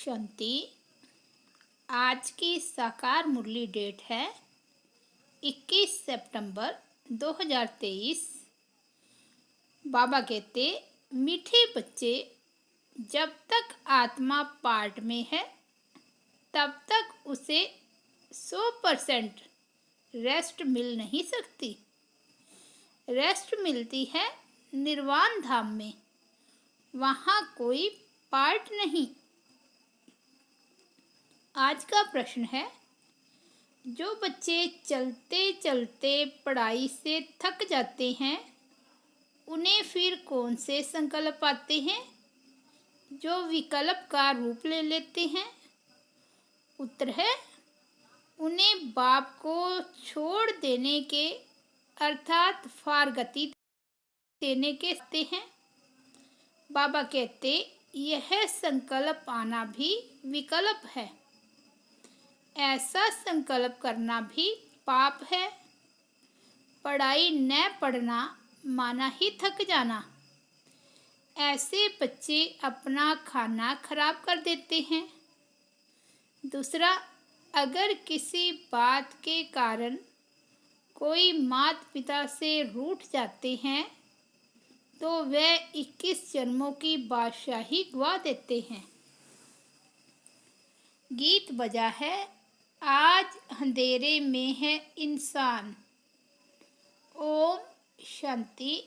शांति। आज की साकार मुरली डेट है 21 सितंबर 2023। बाबा कहते, मीठे बच्चे, जब तक आत्मा पार्ट में है तब तक उसे 100% रेस्ट मिल नहीं सकती। रेस्ट मिलती है निर्वाण धाम में, वहाँ कोई पार्ट नहीं। आज का प्रश्न है, जो बच्चे चलते चलते पढ़ाई से थक जाते हैं उन्हें फिर कौन से संकल्प आते हैं जो विकल्प का रूप ले लेते हैं? उत्तर है, उन्हें बाप को छोड़ देने के अर्थात फारगति देने के आते हैं। बाबा कहते, यह संकल्प आना भी विकल्प है। ऐसा संकल्प करना भी पाप है। पढ़ाई न पढ़ना माना ही थक जाना। ऐसे बच्चे अपना खाना खराब कर देते हैं। दूसरा, अगर किसी बात के कारण कोई माता पिता से रूठ जाते हैं तो वे 21 जन्मों की बादशाही गवा देते हैं। गीत बजा है, आज अंधेरे में है इंसान। ओम शांति।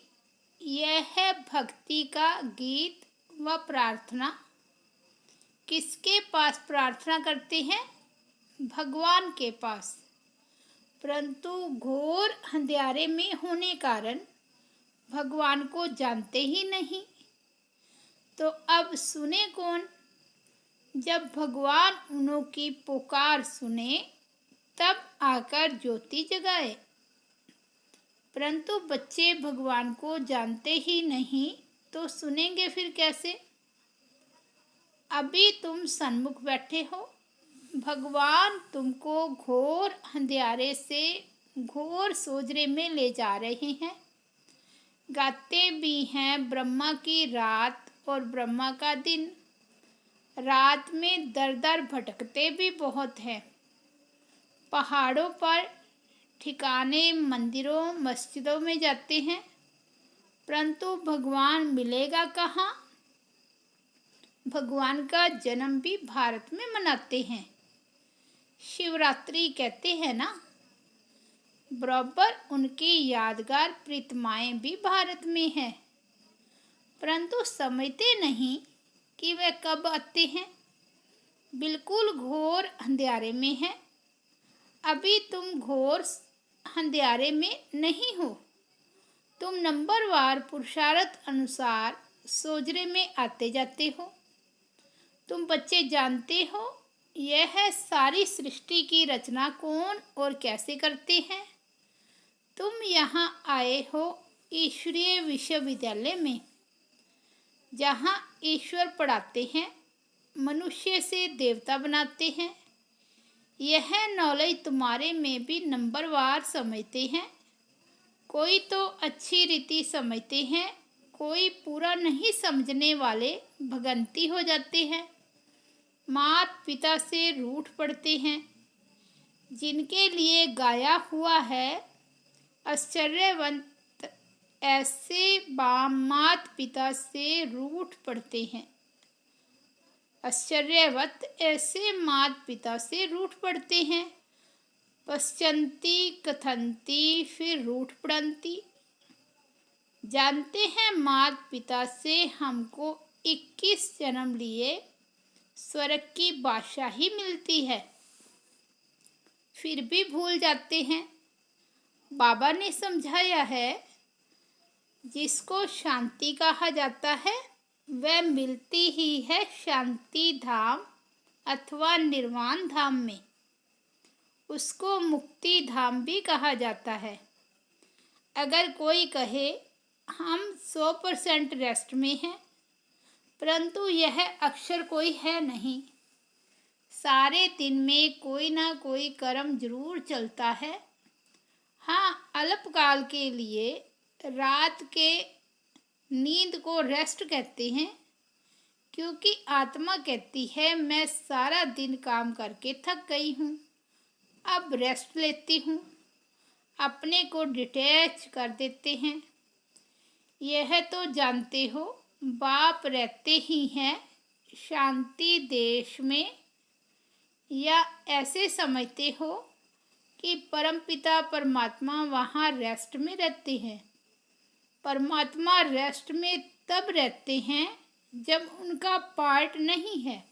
यह है भक्ति का गीत व प्रार्थना। किसके पास प्रार्थना करते हैं? भगवान के पास। परंतु घोर अंधेरे में होने कारण भगवान को जानते ही नहीं। तो अब सुने कौन? जब भगवान उन्हों की पुकार सुने तब आकर ज्योति जगाए। परंतु बच्चे भगवान को जानते ही नहीं तो सुनेंगे फिर कैसे? अभी तुम सन्मुख बैठे हो, भगवान तुमको घोर अंधेरे से घोर सोजरे में ले जा रहे हैं। गाते भी हैं ब्रह्मा की रात और ब्रह्मा का दिन। रात में दर दर भटकते भी बहुत हैं। पहाड़ों पर ठिकाने मंदिरों मस्जिदों में जाते हैं, परंतु भगवान मिलेगा कहाँ? भगवान का जन्म भी भारत में मनाते हैं। शिवरात्रि कहते हैं ना, बराबर उनकी यादगार प्रतिमाएं भी भारत में हैं, परंतु समझते नहीं कि वे कब आते हैं। बिल्कुल घोर अंधेरे में है। अभी तुम घोर अंधेरे में नहीं हो। तुम नंबरवार पुरुषार्थ अनुसार सोजरे में आते जाते हो। तुम बच्चे जानते हो यह सारी सृष्टि की रचना कौन और कैसे करते हैं? तुम यहाँ आए हो ईश्वरीय विश्वविद्यालय में, जहाँ ईश्वर पढ़ाते हैं, मनुष्य से देवता बनाते हैं। यह नॉलेज तुम्हारे में भी नंबरवार समझते हैं। कोई तो अच्छी रीति समझते हैं, कोई पूरा नहीं समझने वाले भगंती हो जाते हैं। माता पिता से रूठ पड़ते हैं। जिनके लिए गाया हुआ है, आश्चर्यवंत ऐसे माता पिता से रूठ पड़ते हैं। आश्चर्यवत ऐसे माता पिता से रूठ पड़ते हैं। पश्चंती कथंती फिर रूठ पड़ंती। जानते हैं माता पिता से हमको 21 जन्म लिए स्वर्ग की बादशाही मिलती है, फिर भी भूल जाते हैं। बाबा ने समझाया है, जिसको शांति कहा जाता है वह मिलती ही है शांति धाम अथवा निर्वाण धाम में। उसको मुक्ति धाम भी कहा जाता है। अगर कोई कहे हम 100% रेस्ट में हैं, परंतु यह अक्षर कोई है नहीं। सारे दिन में कोई ना कोई कर्म जरूर चलता है। हाँ, अल्पकाल के लिए रात के नींद को रेस्ट कहते हैं, क्योंकि आत्मा कहती है मैं सारा दिन काम करके थक गई हूँ, अब रेस्ट लेती हूँ। अपने को डिटैच कर देते हैं। यह तो जानते हो, बाप रहते ही हैं शांति देश में, या ऐसे समझते हो कि परमपिता परमात्मा वहाँ रेस्ट में रहते हैं। परमात्मा रेस्ट में तब रहते हैं जब उनका पार्ट नहीं है।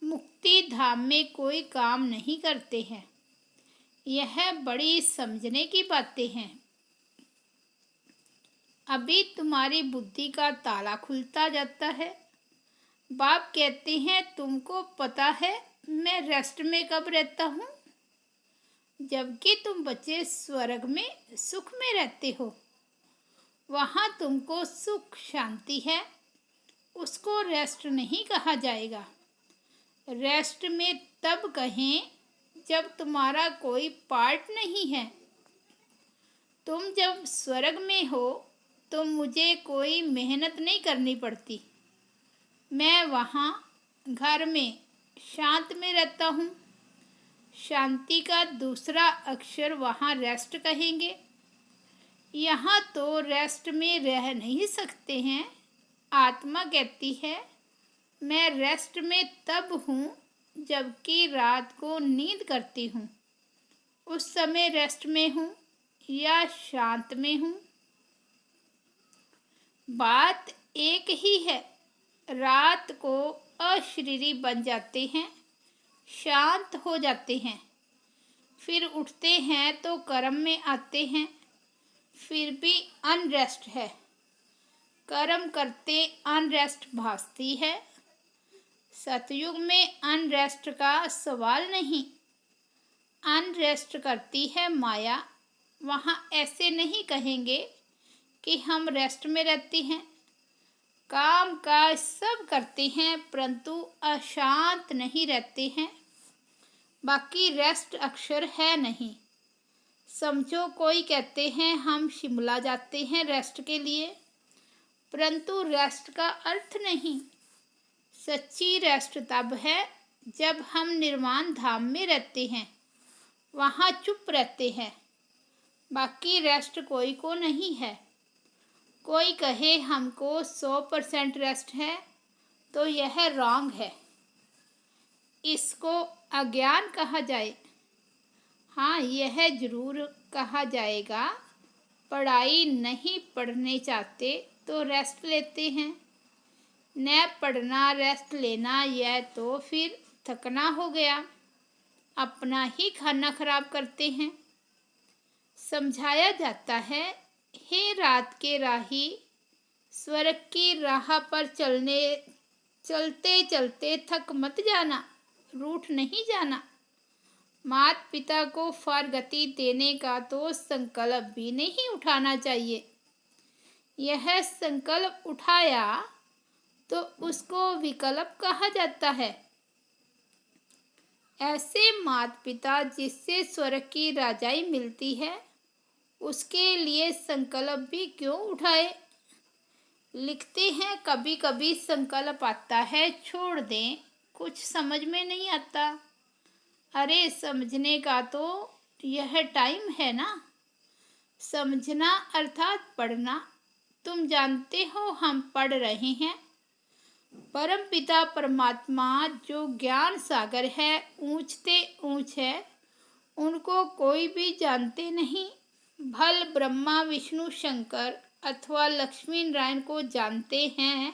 मुक्ति धाम में कोई काम नहीं करते हैं। यह बड़ी समझने की बातें हैं। अभी तुम्हारी बुद्धि का ताला खुलता जाता है। बाप कहते हैं तुमको पता है मैं रेस्ट में कब रहता हूँ? जबकि तुम बच्चे स्वर्ग में सुख में रहते हो। वहाँ तुमको सुख शांति है, उसको रेस्ट नहीं कहा जाएगा। रेस्ट में तब कहें जब तुम्हारा कोई पार्ट नहीं है। तुम जब स्वर्ग में हो तो मुझे कोई मेहनत नहीं करनी पड़ती। मैं वहाँ घर में शांत में रहता हूँ। शांति का दूसरा अक्षर वहाँ रेस्ट कहेंगे। यहाँ तो रेस्ट में रह नहीं सकते हैं। आत्मा कहती है मैं रेस्ट में तब हूँ जबकि रात को नींद करती हूँ। उस समय रेस्ट में हूँ या शांत में हूँ, बात एक ही है। रात को अशरीरी बन जाते हैं, शांत हो जाते हैं, फिर उठते हैं तो कर्म में आते हैं, फिर भी अनरेस्ट है। कर्म करते अनरेस्ट भासती है। सतयुग में अनरेस्ट का सवाल नहीं। अनरेस्ट करती है माया। वहाँ ऐसे नहीं कहेंगे कि हम रेस्ट में रहते हैं। काम काज सब करते हैं परंतु अशांत नहीं रहते हैं। बाकी रेस्ट अक्षर है नहीं। समझो कोई कहते हैं हम शिमला जाते हैं रेस्ट के लिए, परंतु रेस्ट का अर्थ नहीं। सच्ची रेस्ट तब है जब हम निर्वाण धाम में रहते हैं, वहाँ चुप रहते हैं। बाकी रेस्ट कोई को नहीं है। कोई कहे हमको 100% रेस्ट है तो यह रॉन्ग है। इसको अज्ञान कहा जाए। हाँ, यह जरूर कहा जाएगा। पढ़ाई नहीं पढ़ने चाहते तो रेस्ट लेते हैं। न पढ़ना रेस्ट लेना, यह तो फिर थकना हो गया। अपना ही खाना खराब करते हैं। समझाया जाता है, हे रात के राही, स्वर्ग की राह पर चलते चलते थक मत जाना, रूठ नहीं जाना। माता पिता को फरगति देने का तो संकल्प भी नहीं उठाना चाहिए। यह संकल्प उठाया तो उसको विकल्प कहा जाता है। ऐसे माता पिता जिससे स्वर्ग की राजाई मिलती है, उसके लिए संकल्प भी क्यों उठाए। लिखते हैं कभी कभी संकल्प आता है छोड़ दें, कुछ समझ में नहीं आता। अरे समझने का तो यह टाइम है ना। समझना अर्थात पढ़ना। तुम जानते हो हम पढ़ रहे हैं। परमपिता परमात्मा जो ज्ञान सागर है, ऊंचते ऊंच है, उनको कोई भी जानते नहीं। भल ब्रह्मा विष्णु शंकर अथवा लक्ष्मी नारायण को जानते हैं,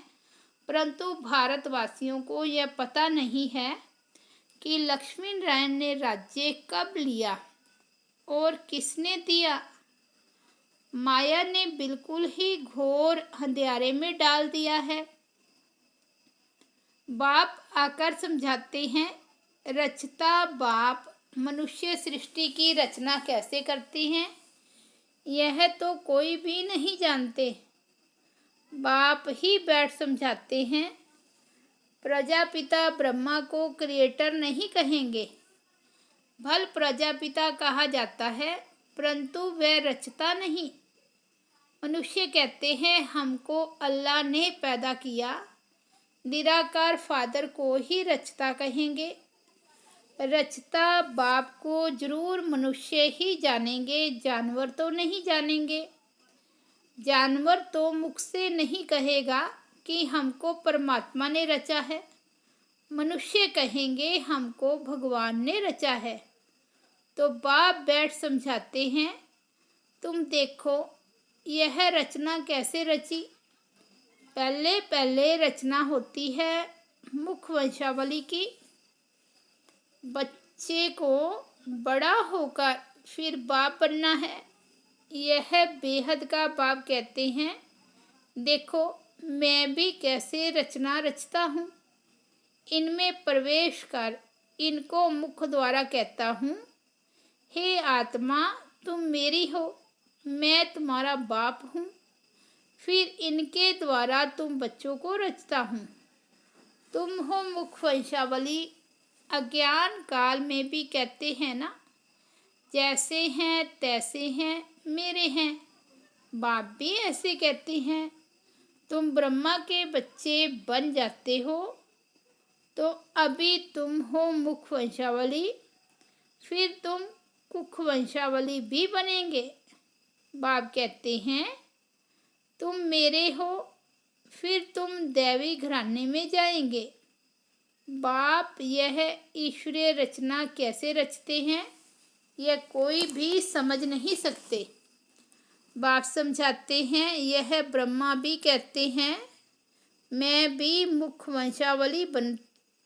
परंतु भारतवासियों को यह पता नहीं है कि लक्ष्मी नारायण ने राज्य कब लिया और किसने दिया। माया ने बिल्कुल ही घोर अंधेरे में डाल दिया है। बाप आकर समझाते हैं, रचता बाप मनुष्य सृष्टि की रचना कैसे करती हैं, यह तो कोई भी नहीं जानते। बाप ही बैठ समझाते हैं। प्रजापिता ब्रह्मा को क्रिएटर नहीं कहेंगे। भल प्रजापिता कहा जाता है, परंतु वह रचता नहीं। मनुष्य कहते हैं हमको अल्लाह ने पैदा किया, निराकार फादर को ही रचता कहेंगे। रचता बाप को जरूर मनुष्य ही जानेंगे, जानवर तो नहीं जानेंगे। जानवर तो मुख से नहीं कहेगा कि हमको परमात्मा ने रचा है। मनुष्य कहेंगे हमको भगवान ने रचा है। तो बाप बैठ समझाते हैं, तुम देखो यह रचना कैसे रची। पहले पहले रचना होती है मुख वंशावली की। बच्चे को बड़ा होकर फिर बाप बनना है। यह बेहद का बाप कहते हैं, देखो मैं भी कैसे रचना रचता हूँ। इनमें प्रवेश कर इनको मुख द्वारा कहता हूँ, हे आत्मा तुम मेरी हो, मैं तुम्हारा बाप हूँ। फिर इनके द्वारा तुम बच्चों को रचता हूँ। तुम हो मुख वंशावली। अज्ञान काल में भी कहते हैं ना, जैसे हैं तैसे हैं मेरे हैं। बाप भी ऐसे कहते हैं, तुम ब्रह्मा के बच्चे बन जाते हो तो अभी तुम हो मुख वंशावली, फिर तुम कुख वंशावली भी बनेंगे। बाप कहते हैं तुम मेरे हो, फिर तुम दैवी घराने में जाएंगे। बाप यह ईश्वरीय रचना कैसे रचते हैं यह कोई भी समझ नहीं सकते। बाप समझाते हैं, यह ब्रह्मा भी कहते हैं मैं भी मुख वंशावली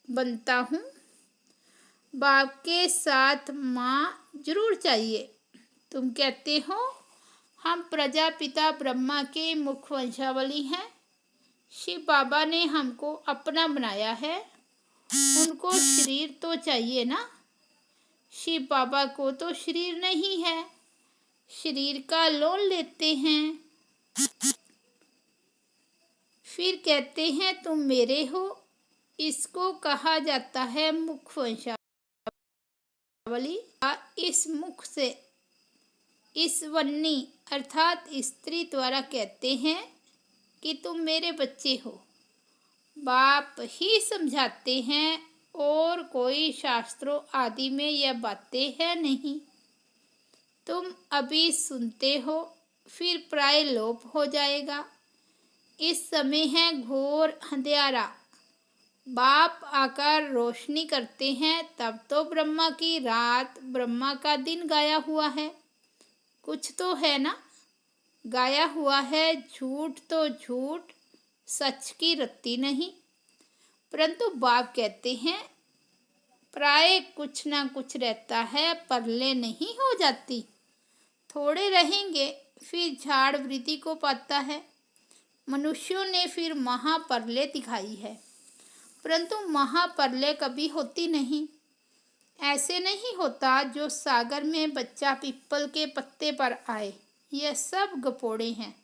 बनता हूँ। बाप के साथ माँ जरूर चाहिए। तुम कहते हो हम प्रजापिता ब्रह्मा के मुख वंशावली हैं। शिव बाबा ने हमको अपना बनाया है, उनको शरीर तो चाहिए ना। शिव बाबा को तो शरीर नहीं है, शरीर का लोन लेते हैं। फिर कहते हैं तुम मेरे हो। इसको कहा जाता है मुख वंशावली। इस मुख से इस वन्नी अर्थात स्त्री द्वारा कहते हैं कि तुम मेरे बच्चे हो। बाप ही समझाते हैं और कोई शास्त्रों आदि में यह बातें है नहीं। तुम अभी सुनते हो फिर प्राय लोप हो जाएगा। इस समय है घोर अंधेरा। बाप आकर रोशनी करते हैं, तब तो ब्रह्मा की रात ब्रह्मा का दिन गाया हुआ है। कुछ तो है ना, गाया हुआ है। झूठ तो झूठ, सच की रत्ती नहीं। परंतु बाप कहते हैं प्राय कुछ ना कुछ रहता है, परले नहीं हो जाती। थोड़े रहेंगे फिर झाड़ वृद्धि को पाता है। मनुष्यों ने फिर महाप्रलय दिखाई है, परंतु महाप्रलय कभी होती नहीं। ऐसे नहीं होता जो सागर में बच्चा पीपल के पत्ते पर आए। यह सब गपोड़े हैं।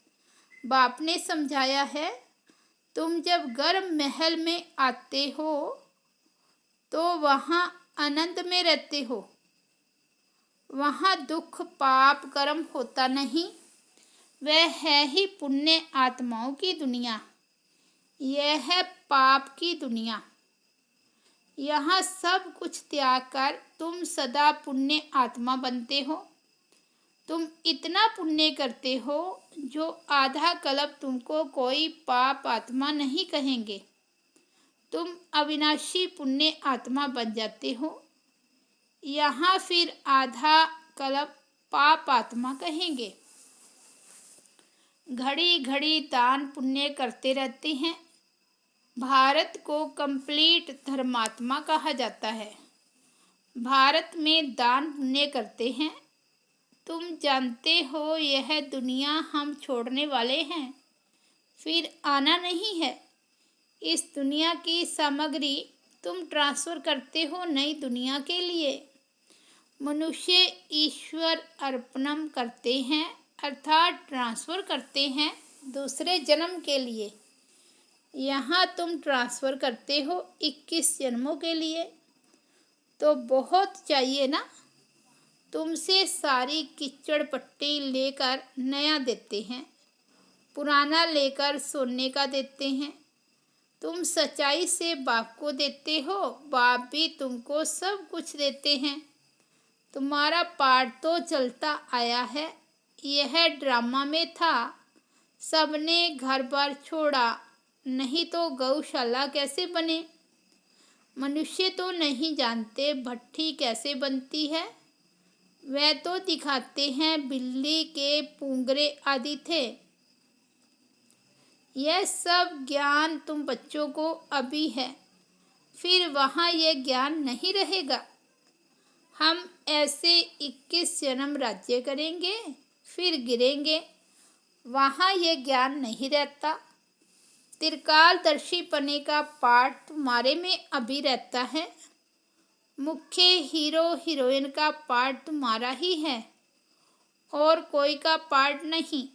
बाप ने समझाया है, तुम जब गर्म महल में आते हो तो वहाँ आनंद में रहते हो। वहाँ दुख पाप कर्म होता नहीं। वह है ही पुण्य आत्माओं की दुनिया। यह है पाप की दुनिया। यहाँ सब कुछ त्याग कर तुम सदा पुण्य आत्मा बनते हो। तुम इतना पुण्य करते हो जो आधा कल्प तुमको कोई पाप आत्मा नहीं कहेंगे। तुम अविनाशी पुण्य आत्मा बन जाते हो। यहाँ फिर आधा कल्प पाप आत्मा कहेंगे। घड़ी घड़ी दान पुण्य करते रहते हैं। भारत को कंप्लीट धर्मात्मा कहा जाता है। भारत में दान पुण्य करते हैं। तुम जानते हो यह दुनिया हम छोड़ने वाले हैं, फिर आना नहीं है। इस दुनिया की सामग्री तुम ट्रांसफ़र करते हो नई दुनिया के लिए। मनुष्य ईश्वर अर्पणम करते हैं, अर्थात ट्रांसफ़र करते हैं दूसरे जन्म के लिए। यहाँ तुम ट्रांसफ़र करते हो 21 जन्मों के लिए। तो बहुत चाहिए ना। तुमसे सारी कीचड़ पट्टी लेकर नया देते हैं, पुराना लेकर सोने का देते हैं। तुम सच्चाई से बाप को देते हो, बाप भी तुमको सब कुछ देते हैं। तुम्हारा पार्ट तो चलता आया है, यह ड्रामा में था। सबने घर बार छोड़ा, नहीं तो गौशाला कैसे बने। मनुष्य तो नहीं जानते भट्ठी कैसे बनती है, वह तो दिखाते हैं बिल्ली के पूंगरे आदि थे। यह सब ज्ञान तुम बच्चों को अभी है, फिर वहाँ यह ज्ञान नहीं रहेगा। हम ऐसे 21 जन्म राज्य करेंगे, फिर गिरेंगे, वहाँ यह ज्ञान नहीं रहता। त्रिकालदर्शी पने का पार्ट तुम्हारे में अभी रहता है। मुख्य हीरो हीरोइन का पार्ट तुम्हारा ही है और कोई का पार्ट नहीं।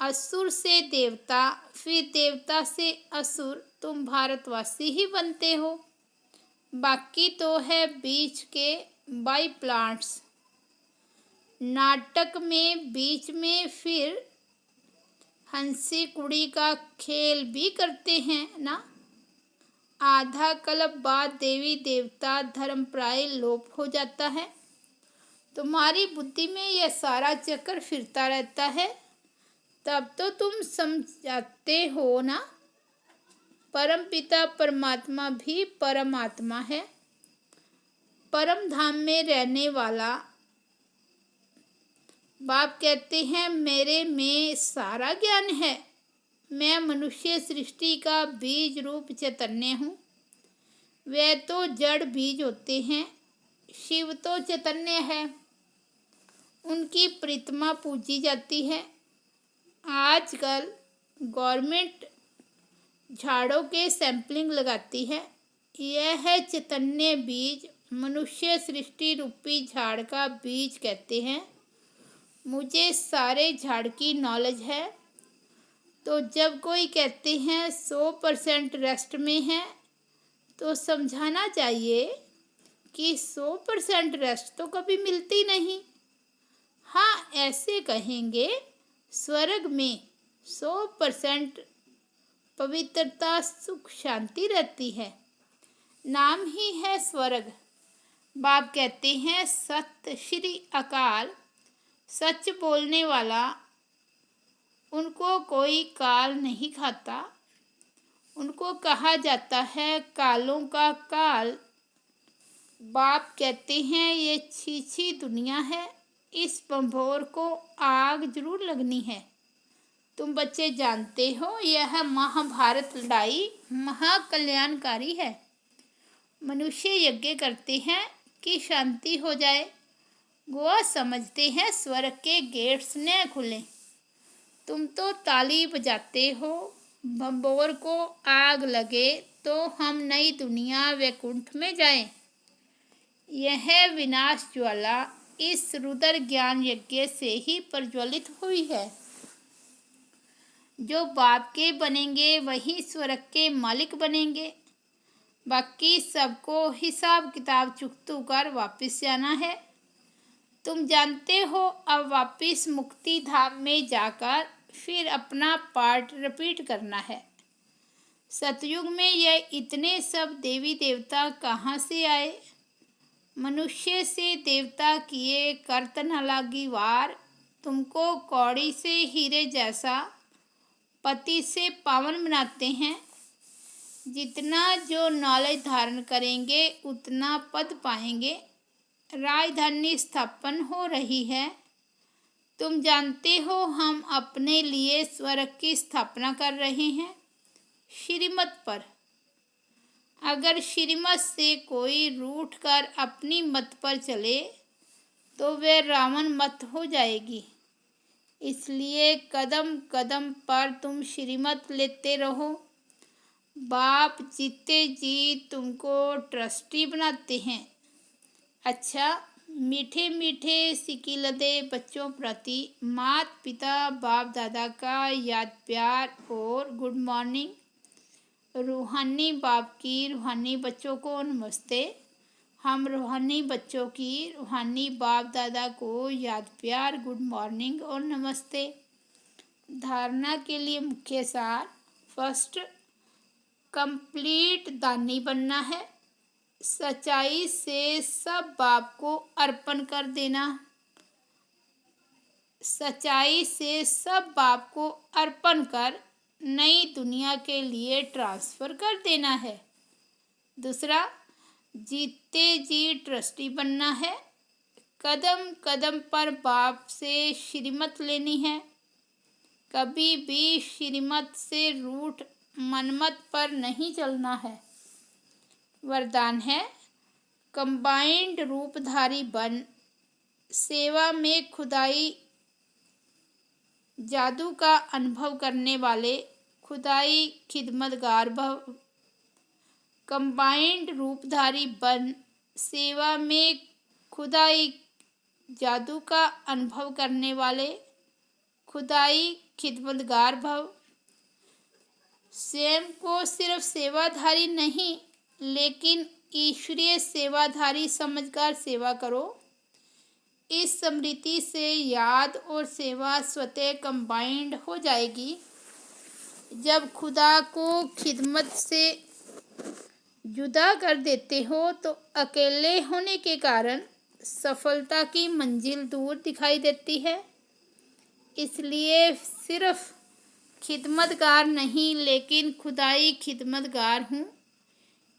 असुर से देवता, फिर देवता से असुर, तुम भारतवासी ही बनते हो। बाकी तो है बीच के बाई प्लांट्स। नाटक में बीच में फिर हंसी कुड़ी का खेल भी करते हैं ना। आधा कल्प बाद देवी देवता धर्म प्राय लोप हो जाता है। तुम्हारी बुद्धि में यह सारा चक्कर फिरता रहता है, तब तो तुम समझाते हो ना। परम पिता परमात्मा भी परमात्मा है, परम धाम में रहने वाला। बाप कहते हैं मेरे में सारा ज्ञान है। मैं मनुष्य सृष्टि का बीज रूप चैतन्य हूँ। वे तो जड़ बीज होते हैं, शिव तो चैतन्य है, उनकी प्रतिमा पूजी जाती है। आजकल गवर्नमेंट झाड़ों के सैंपलिंग लगाती है। यह है चैतन्य बीज, मनुष्य सृष्टि रूपी झाड़ का बीज कहते हैं। मुझे सारे झाड़ की नॉलेज है। तो जब कोई कहते हैं 100% रेस्ट में है, तो समझाना चाहिए कि 100% रेस्ट तो कभी मिलती नहीं। हाँ, ऐसे कहेंगे स्वर्ग में 100% पवित्रता सुख शांति रहती है, नाम ही है स्वर्ग। बाप कहते हैं सत्य श्री अकाल, सच बोलने वाला, उनको कोई काल नहीं खाता। उनको कहा जाता है कालों का काल। बाप कहते हैं ये छीछी दुनिया है, इस बंभोर को आग जरूर लगनी है। तुम बच्चे जानते हो यह महाभारत लड़ाई महाकल्याणकारी है। मनुष्य यज्ञ करते हैं कि शांति हो जाए, वह समझते हैं स्वर्ग के गेट्स न खुलें। तुम तो ताली बजाते हो, भंबोर को आग लगे तो हम नई दुनिया वैकुंठ में जाएं। यह विनाश ज्वाला इस रुद्र ज्ञान यज्ञ से ही प्रज्वलित हुई है। जो बाप के बनेंगे वही स्वर्ग के मालिक बनेंगे। बाकी सबको हिसाब किताब चुकतू कर वापस जाना है। तुम जानते हो अब वापस मुक्ति धाम में जाकर फिर अपना पार्ट रिपीट करना है। सतयुग में यह इतने सब देवी देवता कहाँ से आए। मनुष्य से देवता किए करतन लागी वार। तुमको कौड़ी से हीरे जैसा पति से पावन बनाते हैं। जितना जो नॉलेज धारण करेंगे उतना पद पाएंगे। राजधानी स्थापन हो रही है। तुम जानते हो हम अपने लिए स्वर्ग की स्थापना कर रहे हैं श्रीमत पर। अगर श्रीमत से कोई रूठ कर अपनी मत पर चले तो वह रावण मत हो जाएगी। इसलिए कदम कदम पर तुम श्रीमत लेते रहो। बाप जीते जी तुमको ट्रस्टी बनाते हैं। अच्छा, मीठे मीठे सिकिलदे बच्चों प्रति माता पिता बाप दादा का याद प्यार और गुड मॉर्निंग। रूहानी बाप की रूहानी बच्चों को नमस्ते। हम रूहानी बच्चों की रूहानी बाप दादा को याद प्यार गुड मॉर्निंग और नमस्ते। धारणा के लिए मुख्य सार। फर्स्ट, कंप्लीट दानी बनना है। सच्चाई से सब पाप को अर्पण कर देना। सच्चाई से सब पाप को अर्पण कर नई दुनिया के लिए ट्रांसफ़र कर देना है। दूसरा, जीते जी ट्रस्टी बनना है। कदम कदम पर बाप से श्रीमत लेनी है। कभी भी श्रीमत से रूठ मनमत पर नहीं चलना है। वरदान है, कंबाइंड रूपधारी बन, सेवा में खुदाई जादू का अनुभव करने वाले खुदाई खिदमतगार भव। कंबाइंड रूपधारी बन, सेवा में खुदाई जादू का अनुभव करने वाले खुदाई खिदमतगार भव। स्वयं को सिर्फ सेवाधारी नहीं लेकिन ईश्वरीय सेवाधारी समझकर सेवा करो। इस स्मृति से याद और सेवा स्वतः कंबाइंड हो जाएगी। जब खुदा को खिदमत से जुदा कर देते हो तो अकेले होने के कारण सफलता की मंजिल दूर दिखाई देती है। इसलिए सिर्फ खिदमतगार नहीं लेकिन खुदाई खिदमतगार हूँ,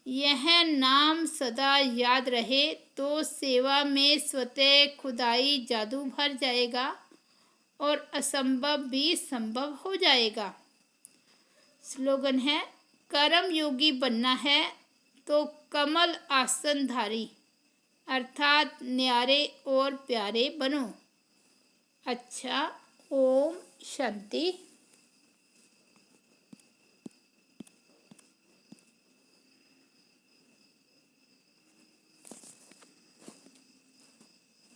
यह नाम सदा याद रहे तो सेवा में स्वतः खुदाई जादू भर जाएगा और असंभव भी संभव हो जाएगा। स्लोगन है, कर्म योगी बनना है तो कमल आसनधारी अर्थात न्यारे और प्यारे बनो। अच्छा, ओम शांति।